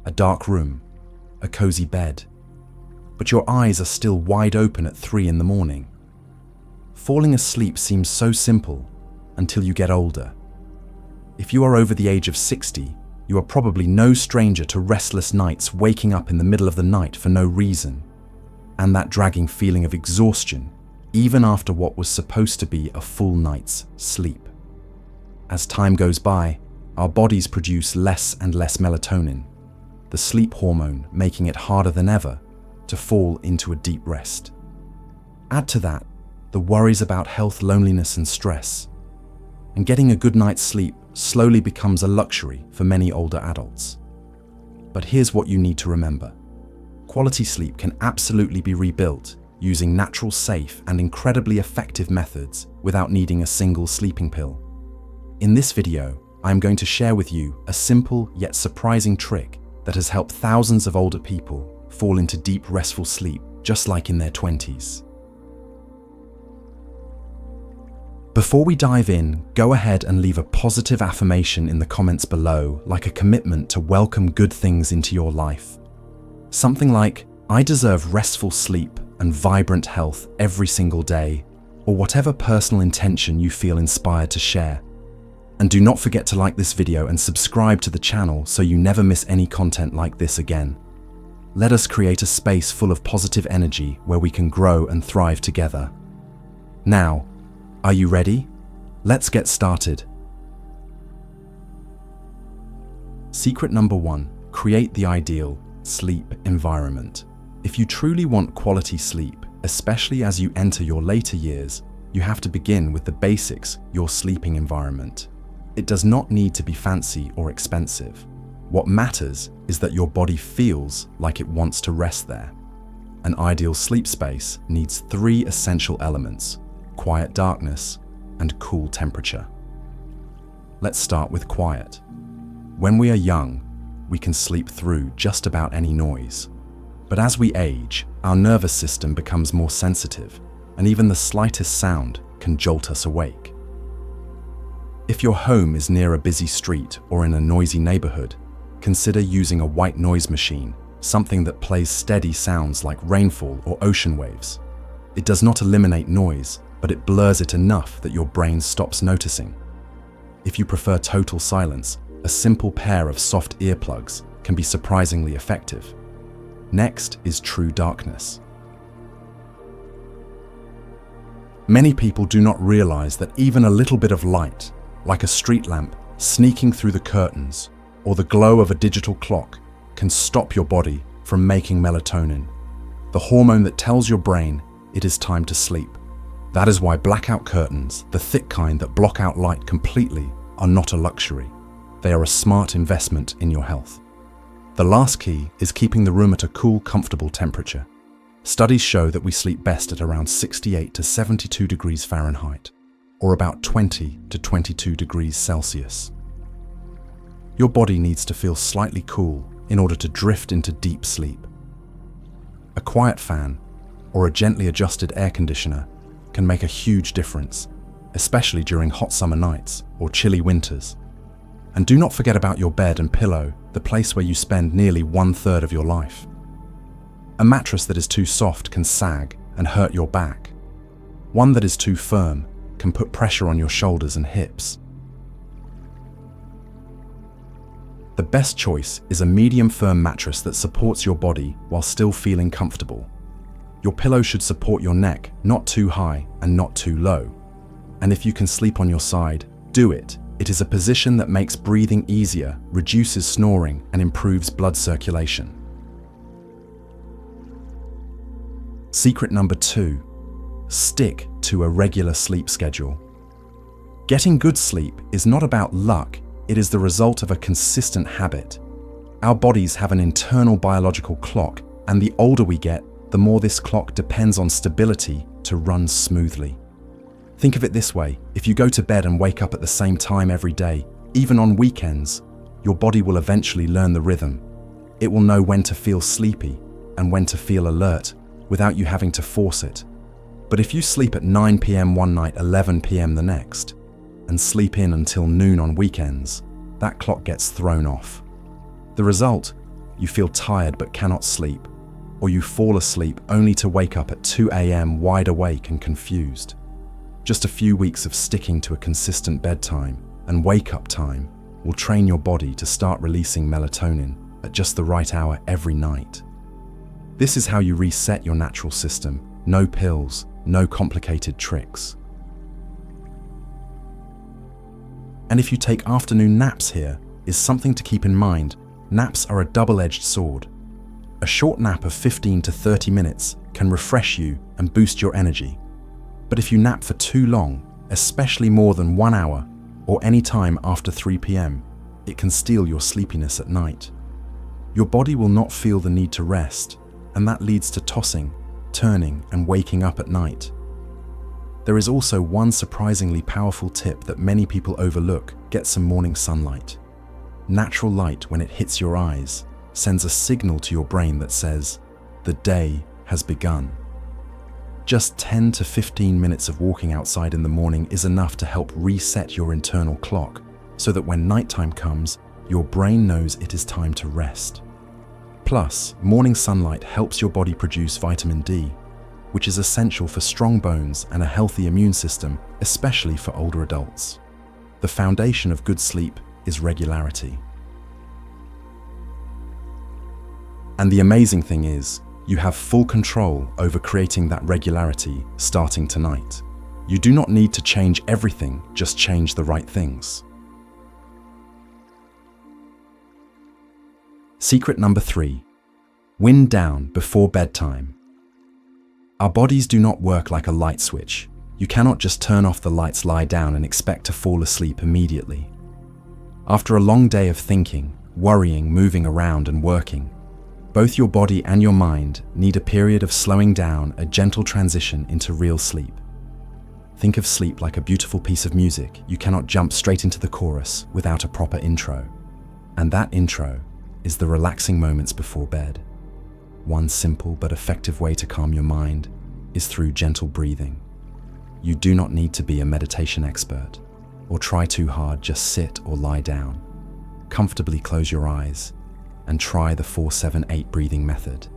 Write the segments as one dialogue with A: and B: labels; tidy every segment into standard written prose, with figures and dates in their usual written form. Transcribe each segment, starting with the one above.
A: a dark room, a cozy bed, but your eyes are still wide open at 3 in the morning. Falling asleep seems so simple until you get older. If you are over the age of 60, you are probably no stranger to restless nights waking up in the middle of the night for no reason, and that dragging feeling of exhaustion, even after what was supposed to be a full night's sleep. As time goes by, our bodies produce less and less melatonin, the sleep hormone making it harder than ever to fall into a deep rest. Add to that the worries about health, loneliness, and stress, and getting a good night's sleep slowly becomes a luxury for many older adults. But here's what you need to remember. Quality sleep can absolutely be rebuilt using natural, safe, and incredibly effective methods without needing a single sleeping pill. In this video, I'm going to share with you a simple yet surprising trick that has helped thousands of older people fall into deep, restful sleep just like in their 20s. Before we dive in, go ahead and leave a positive affirmation in the comments below, like a commitment to welcome good things into your life. Something like, "I deserve restful sleep and vibrant health every single day," or whatever personal intention you feel inspired to share. And do not forget to like this video and subscribe to the channel so you never miss any content like this again. Let us create a space full of positive energy where we can grow and thrive together. Now, are you ready? Let's get started. Secret number 1, create the ideal sleep environment. If you truly want quality sleep, especially as you enter your later years, you have to begin with the basics, your sleeping environment. It does not need to be fancy or expensive. What matters is that your body feels like it wants to rest there. An ideal sleep space needs 3 essential elements: quiet darkness and cool temperature. Let's start with quiet. When we are young, we can sleep through just about any noise. But as we age, our nervous system becomes more sensitive, and even the slightest sound can jolt us awake. If your home is near a busy street or in a noisy neighborhood, consider using a white noise machine, something that plays steady sounds like rainfall or ocean waves. It does not eliminate noise, but it blurs it enough that your brain stops noticing. If you prefer total silence, a simple pair of soft earplugs can be surprisingly effective. Next is true darkness. Many people do not realize that even a little bit of light, like a street lamp sneaking through the curtains or the glow of a digital clock, can stop your body from making melatonin, the hormone that tells your brain it is time to sleep. That is why blackout curtains, the thick kind that block out light completely, are not a luxury. They are a smart investment in your health. The last key is keeping the room at a cool, comfortable temperature. Studies show that we sleep best at around 68 to 72 degrees Fahrenheit, or about 20 to 22 degrees Celsius. Your body needs to feel slightly cool in order to drift into deep sleep. A quiet fan or a gently adjusted air conditioner can make a huge difference, especially during hot summer nights or chilly winters. And do not forget about your bed and pillow, the place where you spend nearly 1/3 of your life. A mattress that is too soft can sag and hurt your back. One that is too firm can put pressure on your shoulders and hips. The best choice is a medium firm mattress that supports your body while still feeling comfortable. Your pillow should support your neck, not too high and not too low. And if you can sleep on your side, do it. It is a position that makes breathing easier, reduces snoring, and improves blood circulation. Secret number 2, stick to a regular sleep schedule. Getting good sleep is not about luck, it is the result of a consistent habit. Our bodies have an internal biological clock, and the older we get, the more this clock depends on stability to run smoothly. Think of it this way: if you go to bed and wake up at the same time every day, even on weekends, your body will eventually learn the rhythm. It will know when to feel sleepy and when to feel alert without you having to force it. But if you sleep at 9 p.m. one night, 11 p.m. the next, and sleep in until noon on weekends, that clock gets thrown off. The result? you feel tired but cannot sleep, or you fall asleep only to wake up at 2 a.m. wide awake and confused. Just a few weeks of sticking to a consistent bedtime and wake-up time will train your body to start releasing melatonin at just the right hour every night. This is how you reset your natural system. No pills, no complicated tricks. And if you take afternoon naps, here is something to keep in mind. Naps are a double-edged sword. A short nap of 15 to 30 minutes can refresh you and boost your energy. But if you nap for too long, especially more than 1 hour, or any time after 3 p.m., it can steal your sleepiness at night. Your body will not feel the need to rest, and that leads to tossing, turning, and waking up at night. There is also one surprisingly powerful tip that many people overlook: get some morning sunlight. Natural light, when it hits your eyes, sends a signal to your brain that says, the day has begun. Just 10 to 15 minutes of walking outside in the morning is enough to help reset your internal clock, so that when nighttime comes, your brain knows it is time to rest. Plus, morning sunlight helps your body produce vitamin D, which is essential for strong bones and a healthy immune system, especially for older adults. The foundation of good sleep is regularity. And the amazing thing is, you have full control over creating that regularity starting tonight. You do not need to change everything, just change the right things. Secret number 3. Wind down before bedtime. Our bodies do not work like a light switch. You cannot just turn off the lights, lie down, and expect to fall asleep immediately. After a long day of thinking, worrying, moving around, and working, both your body and your mind need a period of slowing down, a gentle transition into real sleep. Think of sleep like a beautiful piece of music. You cannot jump straight into the chorus without a proper intro. And that intro is the relaxing moments before bed. One simple but effective way to calm your mind is through gentle breathing. You do not need to be a meditation expert or try too hard. Just sit or lie down. Comfortably close your eyes and try the 4-7-8 breathing method.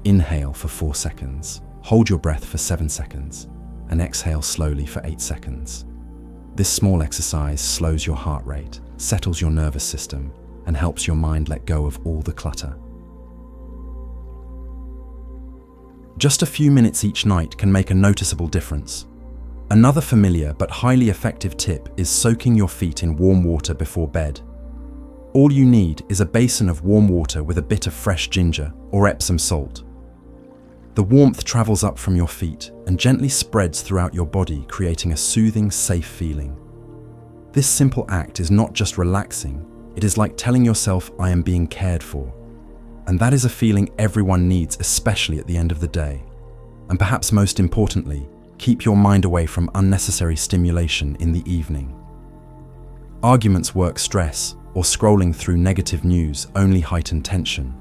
A: Inhale for 4 seconds, hold your breath for 7 seconds, and exhale slowly for 8 seconds. This small exercise slows your heart rate, settles your nervous system, and helps your mind let go of all the clutter. Just a few minutes each night can make a noticeable difference. Another familiar but highly effective tip is soaking your feet in warm water before bed. All you need is a basin of warm water with a bit of fresh ginger or Epsom salt. The warmth travels up from your feet and gently spreads throughout your body, creating a soothing, safe feeling. This simple act is not just relaxing, it is like telling yourself, I am being cared for. And that is a feeling everyone needs, especially at the end of the day. And perhaps most importantly, keep your mind away from unnecessary stimulation in the evening. Arguments, work stress, or scrolling through negative news only heighten tension.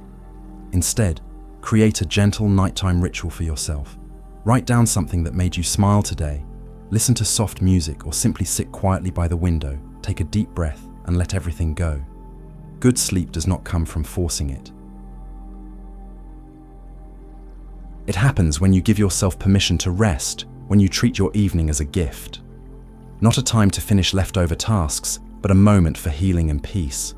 A: Instead, create a gentle nighttime ritual for yourself. Write down something that made you smile today. Listen to soft music or simply sit quietly by the window. Take a deep breath and let everything go. Good sleep does not come from forcing it. It happens when you give yourself permission to rest, when you treat your evening as a gift. Not a time to finish leftover tasks, but a moment for healing and peace.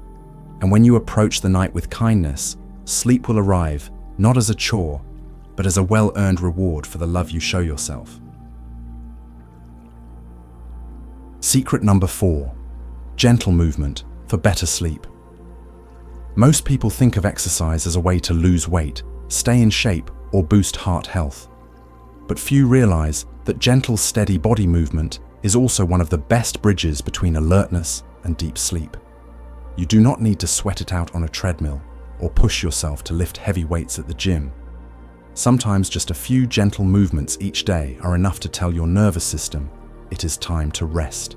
A: And when you approach the night with kindness, sleep will arrive, not as a chore, but as a well-earned reward for the love you show yourself. Secret number 4. Gentle movement for better sleep. Most people think of exercise as a way to lose weight, stay in shape, or boost heart health. But few realize that gentle, steady body movement is also one of the best bridges between alertness and deep sleep. You do not need to sweat it out on a treadmill or push yourself to lift heavy weights at the gym. Sometimes just a few gentle movements each day are enough to tell your nervous system it is time to rest.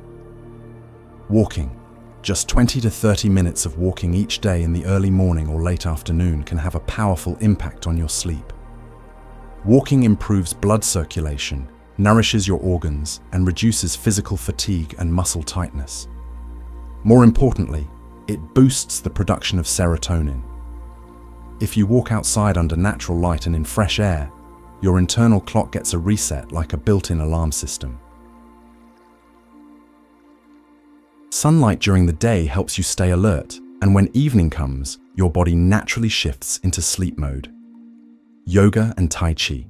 A: Walking. Just 20 to 30 minutes of walking each day in the early morning or late afternoon can have a powerful impact on your sleep. Walking improves blood circulation, nourishes your organs, and reduces physical fatigue and muscle tightness. More importantly, it boosts the production of serotonin. If you walk outside under natural light and in fresh air, your internal clock gets a reset like a built-in alarm system. Sunlight during the day helps you stay alert, and when evening comes, your body naturally shifts into sleep mode. Yoga and Tai Chi.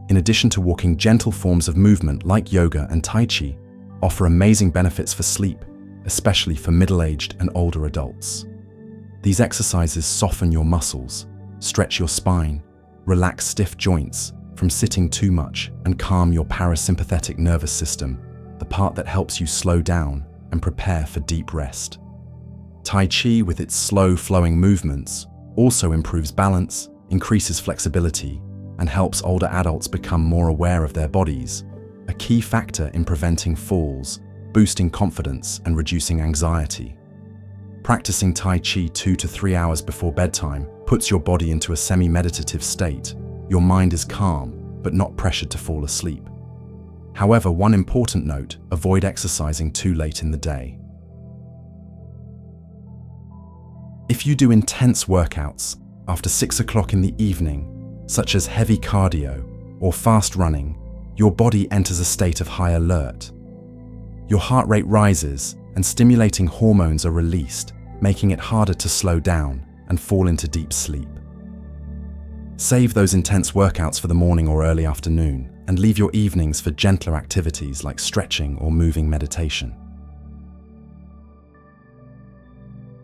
A: In addition to walking, gentle forms of movement like yoga and Tai Chi offer amazing benefits for sleep, especially for middle-aged and older adults. These exercises soften your muscles, stretch your spine, relax stiff joints from sitting too much, and calm your parasympathetic nervous system, the part that helps you slow down and prepare for deep rest. Tai Chi, with its slow-flowing movements, also improves balance, increases flexibility, and helps older adults become more aware of their bodies, a key factor in preventing falls, boosting confidence, and reducing anxiety. Practicing Tai Chi 2 to 3 hours before bedtime puts your body into a semi-meditative state. Your mind is calm, but not pressured to fall asleep. However, one important note: avoid exercising too late in the day. If you do intense workouts after 6 o'clock in the evening, such as heavy cardio or fast running, your body enters a state of high alert. Your heart rate rises and stimulating hormones are released, making it harder to slow down and fall into deep sleep. Save those intense workouts for the morning or early afternoon, and leave your evenings for gentler activities like stretching or moving meditation.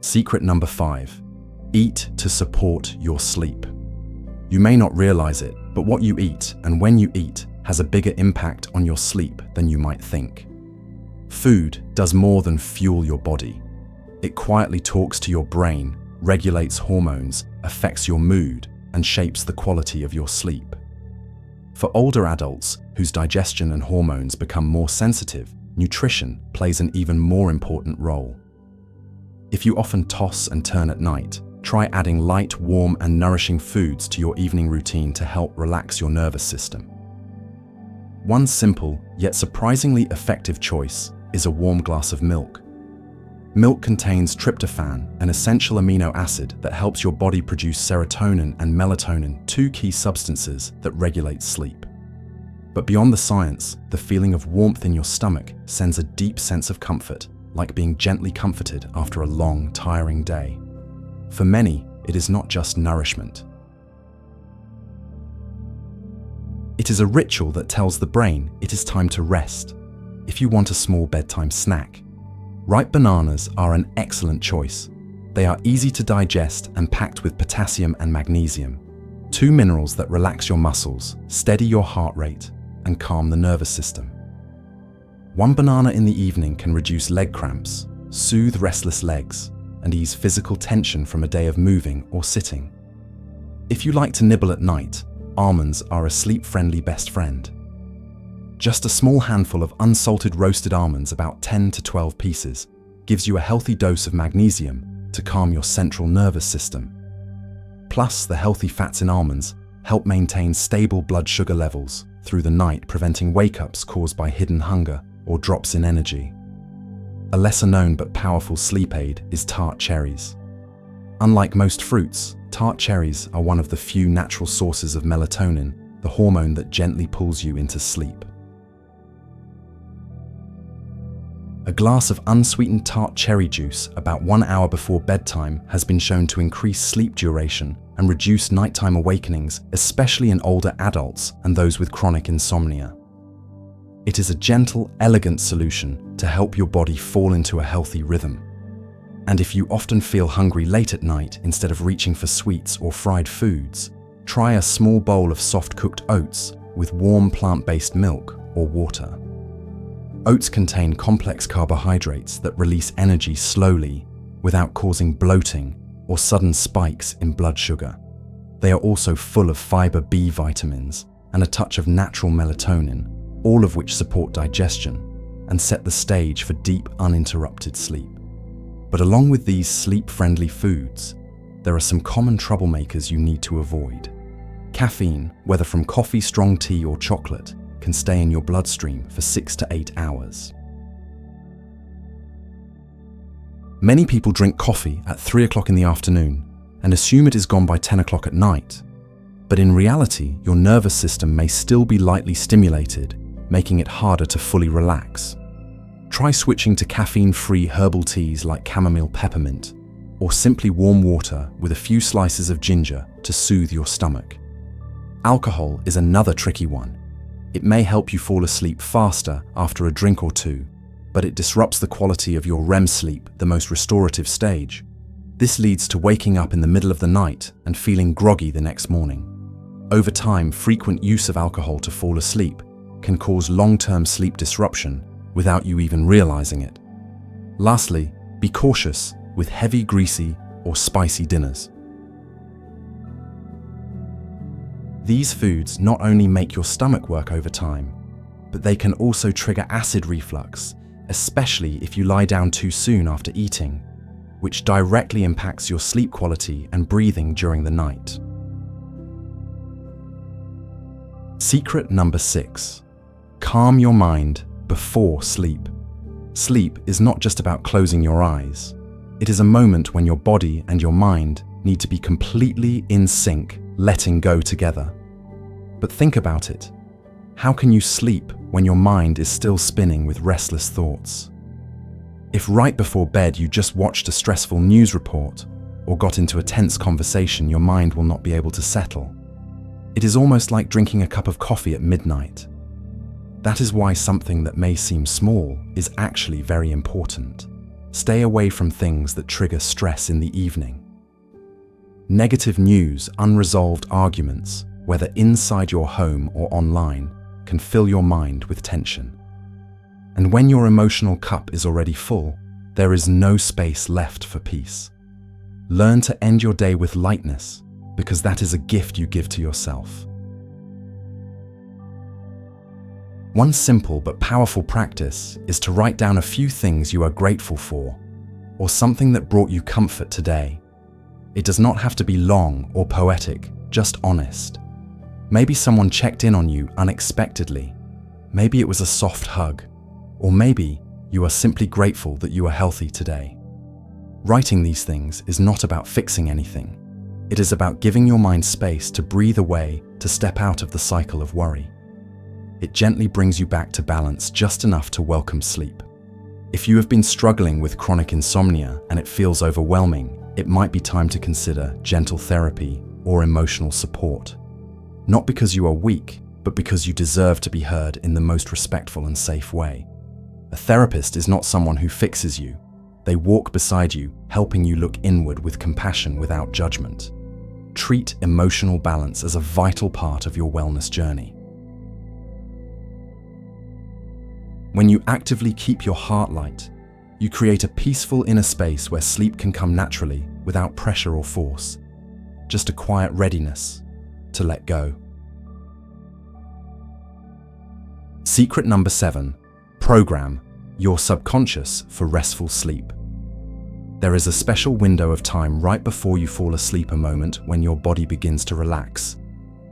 A: Secret number 5. Eat to support your sleep. You may not realize it, but what you eat and when you eat has a bigger impact on your sleep than you might think. Food does more than fuel your body. It quietly talks to your brain, regulates hormones, affects your mood, and shapes the quality of your sleep. For older adults whose digestion and hormones become more sensitive, nutrition plays an even more important role. If you often toss and turn at night, try adding light, warm, and nourishing foods to your evening routine to help relax your nervous system. One simple, yet surprisingly effective choice is a warm glass of milk. Milk contains tryptophan, an essential amino acid that helps your body produce serotonin and melatonin, two key substances that regulate sleep. But beyond the science, the feeling of warmth in your stomach sends a deep sense of comfort, like being gently comforted after a long, tiring day. For many, it is not just nourishment. It is a ritual that tells the brain it is time to rest. If you want a small bedtime snack, ripe bananas are an excellent choice. They are easy to digest and packed with potassium and magnesium, two minerals that relax your muscles, steady your heart rate, and calm the nervous system. One banana in the evening can reduce leg cramps, soothe restless legs, and ease physical tension from a day of moving or sitting. If you like to nibble at night, almonds are a sleep-friendly best friend. Just a small handful of unsalted roasted almonds, about 10 to 12 pieces, gives you a healthy dose of magnesium to calm your central nervous system. Plus, the healthy fats in almonds help maintain stable blood sugar levels through the night, preventing wake-ups caused by hidden hunger or drops in energy. A lesser-known but powerful sleep aid is tart cherries. Unlike most fruits, tart cherries are one of the few natural sources of melatonin, the hormone that gently pulls you into sleep. A glass of unsweetened tart cherry juice about 1 hour before bedtime has been shown to increase sleep duration and reduce nighttime awakenings, especially in older adults and those with chronic insomnia. It is a gentle, elegant solution to help your body fall into a healthy rhythm. And if you often feel hungry late at night instead of reaching for sweets or fried foods, try a small bowl of soft-cooked oats with warm plant-based milk or water. Oats contain complex carbohydrates that release energy slowly without causing bloating or sudden spikes in blood sugar. They are also full of fiber B vitamins and a touch of natural melatonin, all of which support digestion and set the stage for deep, uninterrupted sleep. But along with these sleep-friendly foods, there are some common troublemakers you need to avoid. Caffeine, whether from coffee, strong tea, or chocolate, can stay in your bloodstream for 6 to 8 hours. Many people drink coffee at 3 o'clock in the afternoon, and assume it is gone by 10 o'clock at night. But in reality, your nervous system may still be lightly stimulated, making it harder to fully relax. Try switching to caffeine-free herbal teas like chamomile peppermint, or simply warm water with a few slices of ginger to soothe your stomach. Alcohol is another tricky one. It may help you fall asleep faster after a drink or two, but it disrupts the quality of your REM sleep, the most restorative stage. This leads to waking up in the middle of the night and feeling groggy the next morning. Over time, frequent use of alcohol to fall asleep can cause long-term sleep disruption without you even realizing it. Lastly, be cautious with heavy, greasy, or spicy dinners. These foods not only make your stomach work over time, but they can also trigger acid reflux, especially if you lie down too soon after eating, which directly impacts your sleep quality and breathing during the night. Secret number 6. Calm your mind before sleep. Sleep is not just about closing your eyes. It is a moment when your body and your mind need to be completely in sync, letting go together. But think about it. How can you sleep when your mind is still spinning with restless thoughts? If right before bed you just watched a stressful news report or got into a tense conversation, your mind will not be able to settle. It is almost like drinking a cup of coffee at midnight. That is why something that may seem small is actually very important. Stay away from things that trigger stress in the evening. Negative news, unresolved arguments, whether inside your home or online, can fill your mind with tension. And when your emotional cup is already full, there is no space left for peace. Learn to end your day with lightness, because that is a gift you give to yourself. One simple but powerful practice is to write down a few things you are grateful for, or something that brought you comfort today. It does not have to be long or poetic, just honest. Maybe someone checked in on you unexpectedly. Maybe it was a soft hug. Or maybe you are simply grateful that you are healthy today. Writing these things is not about fixing anything. It is about giving your mind space to breathe away, to step out of the cycle of worry. It gently brings you back to balance just enough to welcome sleep. If you have been struggling with chronic insomnia and it feels overwhelming, it might be time to consider gentle therapy or emotional support. Not because you are weak, but because you deserve to be heard in the most respectful and safe way. A therapist is not someone who fixes you. They walk beside you, helping you look inward with compassion without judgment. Treat emotional balance as a vital part of your wellness journey. When you actively keep your heart light, you create a peaceful inner space where sleep can come naturally without pressure or force. Just a quiet readiness to let go. Secret number 7. Program your subconscious for restful sleep. There is a special window of time right before you fall asleep, a moment when your body begins to relax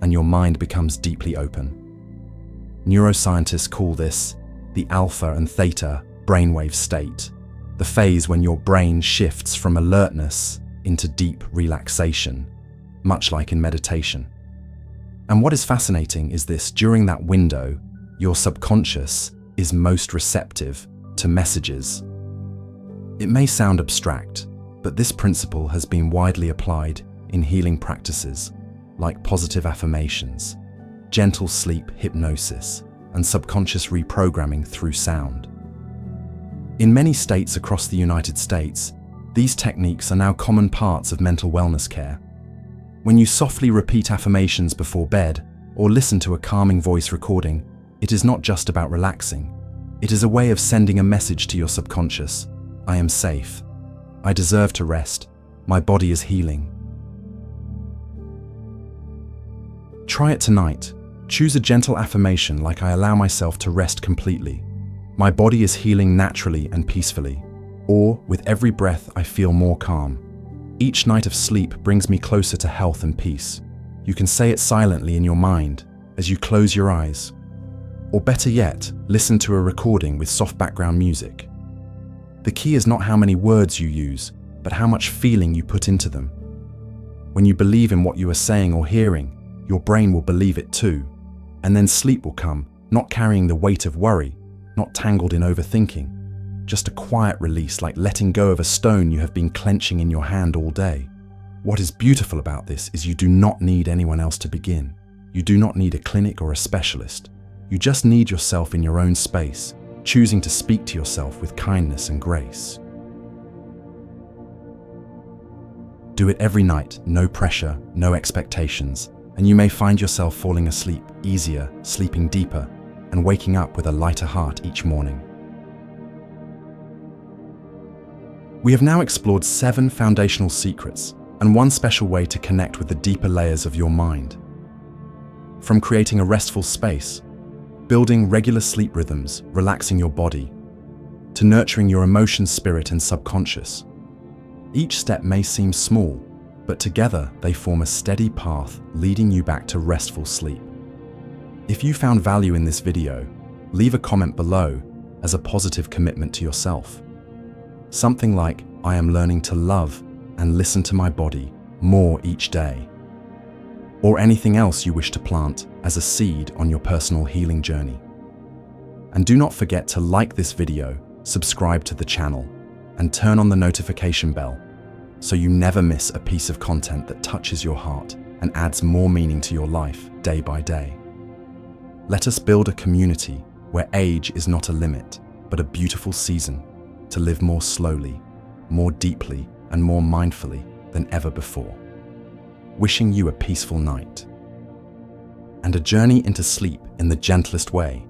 A: and your mind becomes deeply open. Neuroscientists call this the alpha and theta brainwave state, the phase when your brain shifts from alertness into deep relaxation, much like in meditation. And what is fascinating is this: during that window, your subconscious is most receptive to messages. It may sound abstract, but this principle has been widely applied in healing practices like positive affirmations, gentle sleep hypnosis, and subconscious reprogramming through sound. In many states across the United States, these techniques are now common parts of mental wellness care. When you softly repeat affirmations before bed or listen to a calming voice recording, it is not just about relaxing. It is a way of sending a message to your subconscious: I am safe. I deserve to rest. My body is healing. Try it tonight. Choose a gentle affirmation like, I allow myself to rest completely. My body is healing naturally and peacefully. Or, with every breath, I feel more calm. Each night of sleep brings me closer to health and peace. You can say it silently in your mind as you close your eyes. Or better yet, listen to a recording with soft background music. The key is not how many words you use, but how much feeling you put into them. When you believe in what you are saying or hearing, your brain will believe it too. And then sleep will come, not carrying the weight of worry, not tangled in overthinking. Just a quiet release, like letting go of a stone you have been clenching in your hand all day. What is beautiful about this is you do not need anyone else to begin. You do not need a clinic or a specialist. You just need yourself in your own space, choosing to speak to yourself with kindness and grace. Do it every night, no pressure, no expectations, and you may find yourself falling asleep easier, sleeping deeper, and waking up with a lighter heart each morning. We have now explored 7 foundational secrets and one special way to connect with the deeper layers of your mind. From creating a restful space, building regular sleep rhythms, relaxing your body, to nurturing your emotions, spirit, and subconscious. Each step may seem small, but together they form a steady path leading you back to restful sleep. If you found value in this video, leave a comment below as a positive commitment to yourself. Something like, "I am learning to love and listen to my body more each day." Or anything else you wish to plant as a seed on your personal healing journey. And do not forget to like this video, subscribe to the channel, and turn on the notification bell so you never miss a piece of content that touches your heart and adds more meaning to your life day by day. Let us build a community where age is not a limit, but a beautiful season to live more slowly, more deeply, and more mindfully than ever before. Wishing you a peaceful night and a journey into sleep in the gentlest way.